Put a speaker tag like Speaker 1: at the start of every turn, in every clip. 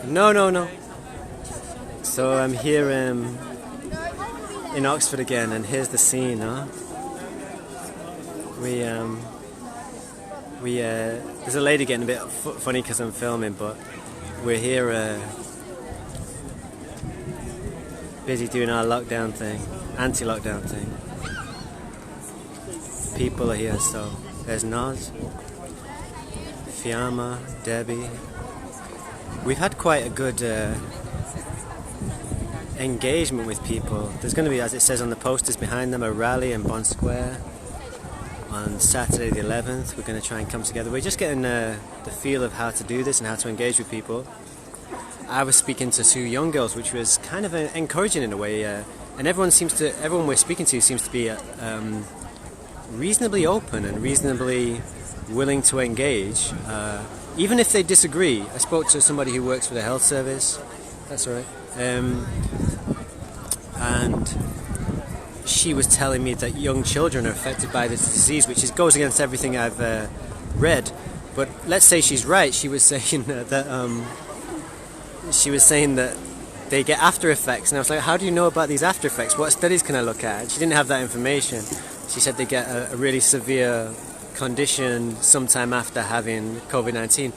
Speaker 1: No, no, no. So I'm here in Oxford again, and here's the scene, huh? There's a lady getting a bit funny because I'm filming, but we're here busy doing our lockdown thing, anti-lockdown thing. People are here, so there's Naz, Fiamma, Debbie. We've had quite a good engagement with people. There's going to be, as it says on the posters behind them, a rally in Bond Square on Saturday the 11th. We're going to try and come together. We're just getting the feel of how to do this and how to engage with people. I was speaking to two young girls, which was kind of encouraging in a way, and everyone we're speaking to seems to be reasonably open and reasonably willing to engage, even if they disagree. I spoke to somebody who works for the health service. That's all right. And she was telling me that young children are affected by this disease, which goes against everything I've read. But let's say she's right. She was saying that they get after effects, and I was like, how do you know about these after effects? What studies can I look at? And she didn't have that information. She said they get a really severe condition sometime after having COVID-19.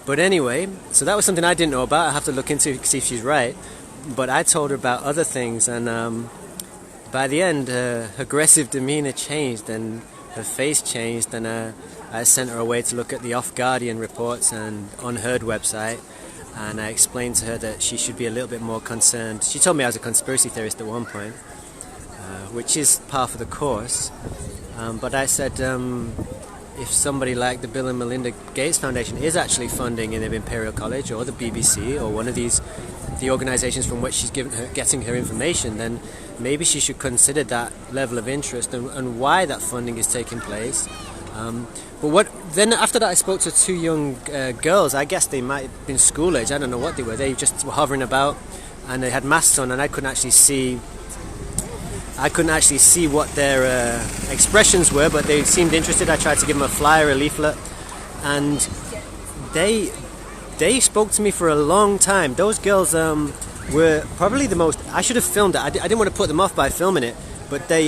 Speaker 1: But anyway, so that was something I didn't know about. I have to look into to see if she's right. But I told her about other things, and by the end, her aggressive demeanor changed and her face changed, and I sent her away to look at the Off Guardian reports and Unheard website, and I explained to her that she should be a little bit more concerned. She told me I was a conspiracy theorist at one point, which is par for the course, but I said if somebody like the Bill and Melinda Gates Foundation is actually funding in Imperial College or the BBC or one of the organisations from which she's getting her information, then maybe she should consider that level of interest and why that funding is taking place. But then after that I spoke to two young girls. I guess they might have been school age, I don't know what they were. They just were hovering about and they had masks on, and I couldn't actually see what their expressions were, but they seemed interested. I tried to give them a flyer, a leaflet, and they spoke to me for a long time. Those girls were probably the most... I should have filmed it. I didn't want to put them off by filming it, but they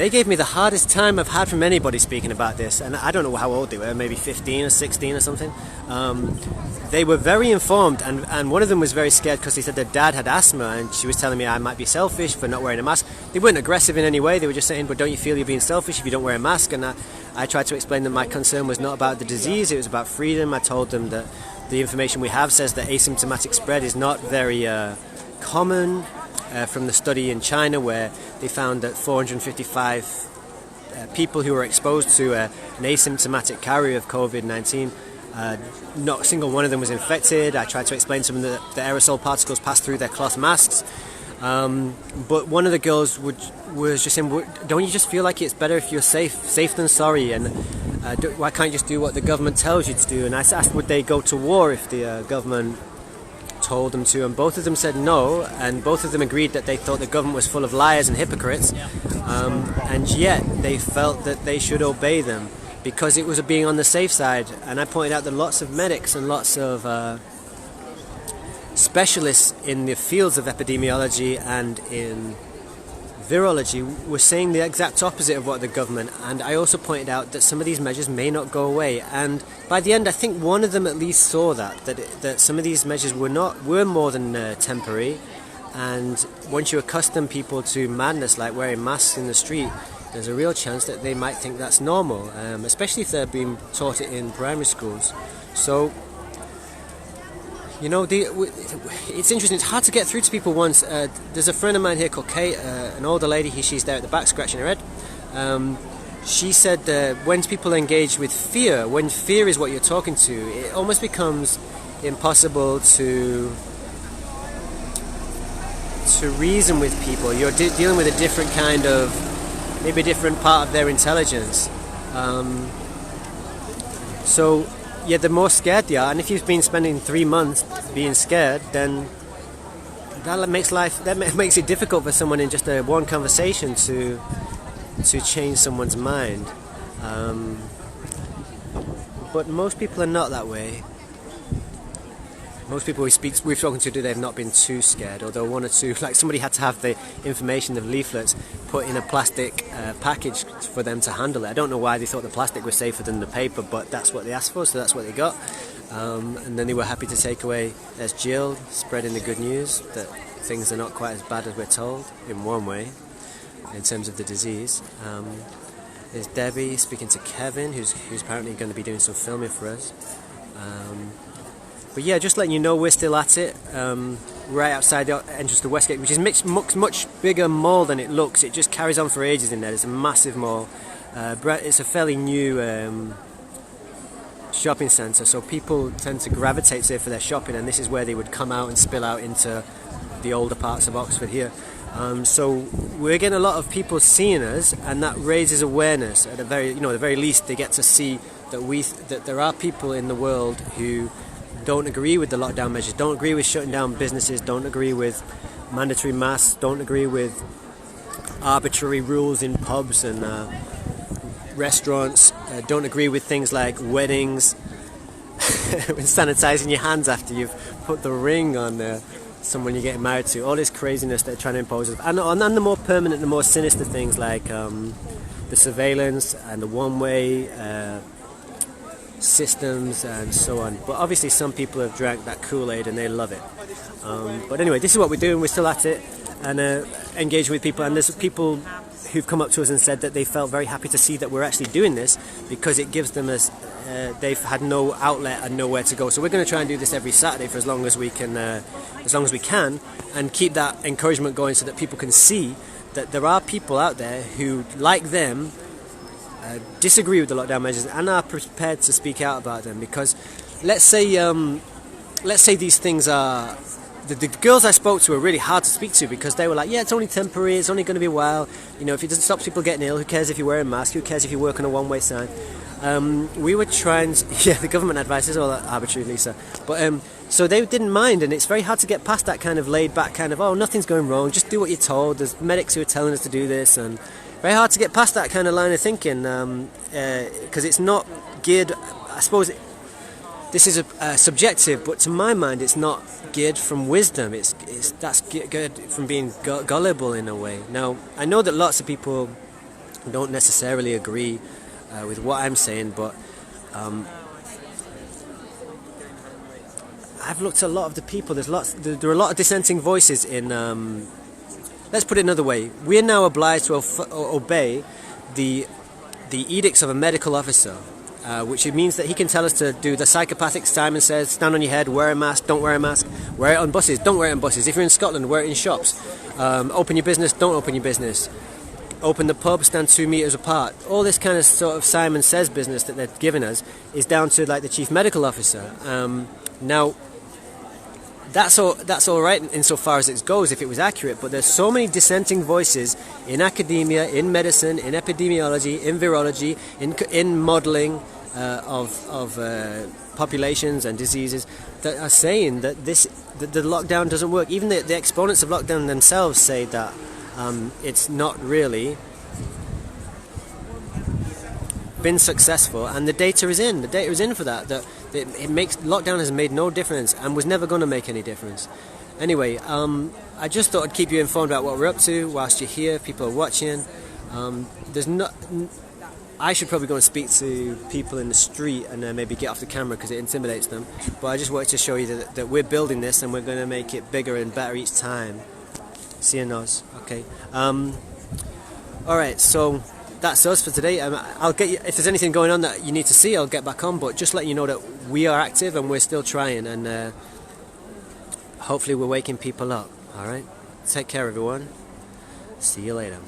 Speaker 1: gave me the hardest time I've had from anybody speaking about this, and I don't know how old they were, maybe 15 or 16 or something. They were very informed, and one of them was very scared because they said their dad had asthma, and she was telling me I might be selfish for not wearing a mask. They weren't aggressive in any way. They were just saying, but don't you feel you're being selfish if you don't wear a mask? And I tried to explain that my concern was not about the disease, it was about freedom. I told them that the information we have says that asymptomatic spread is not very common, from the study in China where they found that 455 people who were exposed to an asymptomatic carrier of COVID-19, not a single one of them was infected. I tried to explain to them that the aerosol particles pass through their cloth masks. But one of the girls was just saying, don't you just feel like it's better if you're safe than sorry? And why can't you just do what the government tells you to do? And I asked, would they go to war if the government told them to? And both of them said no, and both of them agreed that they thought the government was full of liars and hypocrites, and yet they felt that they should obey them because it was being on the safe side. And I pointed out that lots of medics and lots of specialists in the fields of epidemiology and in virology were saying the exact opposite of what the government, and I also pointed out that some of these measures may not go away. And by the end I think one of them at least saw that some of these measures were more than temporary, and once you accustom people to madness like wearing masks in the street, there's a real chance that they might think that's normal, especially if they're being taught it in primary schools. So you know, it's interesting. It's hard to get through to people once. There's a friend of mine here called Kate, an older lady. She's there at the back scratching her head. She said when people engage with fear, when fear is what you're talking to, it almost becomes impossible to reason with people. You're dealing with a different kind of, maybe a different part of their intelligence. So yeah, the more scared they are, and if you've been spending 3 months being scared, then that makes it difficult for someone in just one conversation to change someone's mind. But most people are not that way. most people we've spoken to today have not been too scared, although one or two, like somebody had to have the information of leaflets put in a plastic package for them to handle it. I don't know why they thought the plastic was safer than the paper, but that's what they asked for, so that's what they got. And then they were happy to take away. There's Jill spreading the good news that things are not quite as bad as we're told, in one way, in terms of the disease. There's Debbie speaking to Kevin, who's apparently going to be doing some filming for us. But yeah, just letting you know we're still at it, right outside the entrance to Westgate, which is much bigger mall than it looks. It just carries on for ages in there. It's a massive mall. It's a fairly new shopping centre, so people tend to gravitate there for their shopping, and this is where they would come out and spill out into the older parts of Oxford here. So we're getting a lot of people seeing us, and that raises awareness. At the very least, they get to see that there are people in the world who don't agree with the lockdown measures, don't agree with shutting down businesses, don't agree with mandatory masks, don't agree with arbitrary rules in pubs and restaurants, don't agree with things like weddings, sanitising your hands after you've put the ring on someone you're getting married to, all this craziness they're trying to impose, and the more permanent, the more sinister things like the surveillance and the one-way systems and so on. But obviously some people have drank that Kool-Aid and they love it. But anyway, this is what we're doing. We're still at it and engaging with people, and there's people who've come up to us and said that they felt very happy to see that we're actually doing this, because it gives them they've had no outlet and nowhere to go. So we're going to try and do this every Saturday for as long as we can, and keep that encouragement going, so that people can see that there are people out there who, like them, disagree with the lockdown measures and are prepared to speak out about them. Because let's say these things are, the girls I spoke to were really hard to speak to, because they were like, yeah, it's only temporary, it's only going to be a while, if it doesn't stop people getting ill, who cares if you wear a mask, who cares if you work on a one-way sign. We were trying to, the government advice is all that arbitrary, Lisa, but so they didn't mind, and it's very hard to get past that kind of laid back kind of, oh, nothing's going wrong, just do what you're told, there's medics who are telling us to do this, and very hard to get past that kind of line of thinking, because it's not geared, I suppose this is subjective, but to my mind it's not geared from wisdom, that's geared from being gullible in a way. Now, I know that lots of people don't necessarily agree with what I'm saying, but I've looked at a lot of the people. There are a lot of dissenting voices in. Let's put it another way. We are now obliged to obey the edicts of a medical officer, which means that he can tell us to do the psychopathic Simon says: stand on your head, wear a mask, don't wear a mask, wear it on buses, don't wear it on buses. If you're in Scotland, wear it in shops. Open your business, don't open your business. Open the pub, stand 2 meters apart. All this kind of sort of Simon Says business that they're giving us is down to like the chief medical officer. Now, that's all right insofar as it goes if it was accurate, but there's so many dissenting voices in academia, in medicine, in epidemiology, in virology, in modelling of populations and diseases that are saying that the lockdown doesn't work. Even the exponents of lockdown themselves say that it's not really been successful, and the data is in. The data is in for that. That it makes lockdown has made no difference and was never going to make any difference. Anyway, I just thought I'd keep you informed about what we're up to whilst you're here. People are watching. I should probably go and speak to people in the street and maybe get off the camera because it intimidates them. But I just wanted to show you that we're building this and we're going to make it bigger and better each time. See you, Noz. Okay. All right. So that's us for today. I'll get you, if there's anything going on that you need to see, I'll get back on. But just let you know that we are active and we're still trying, and hopefully we're waking people up. All right. Take care, everyone. See you later.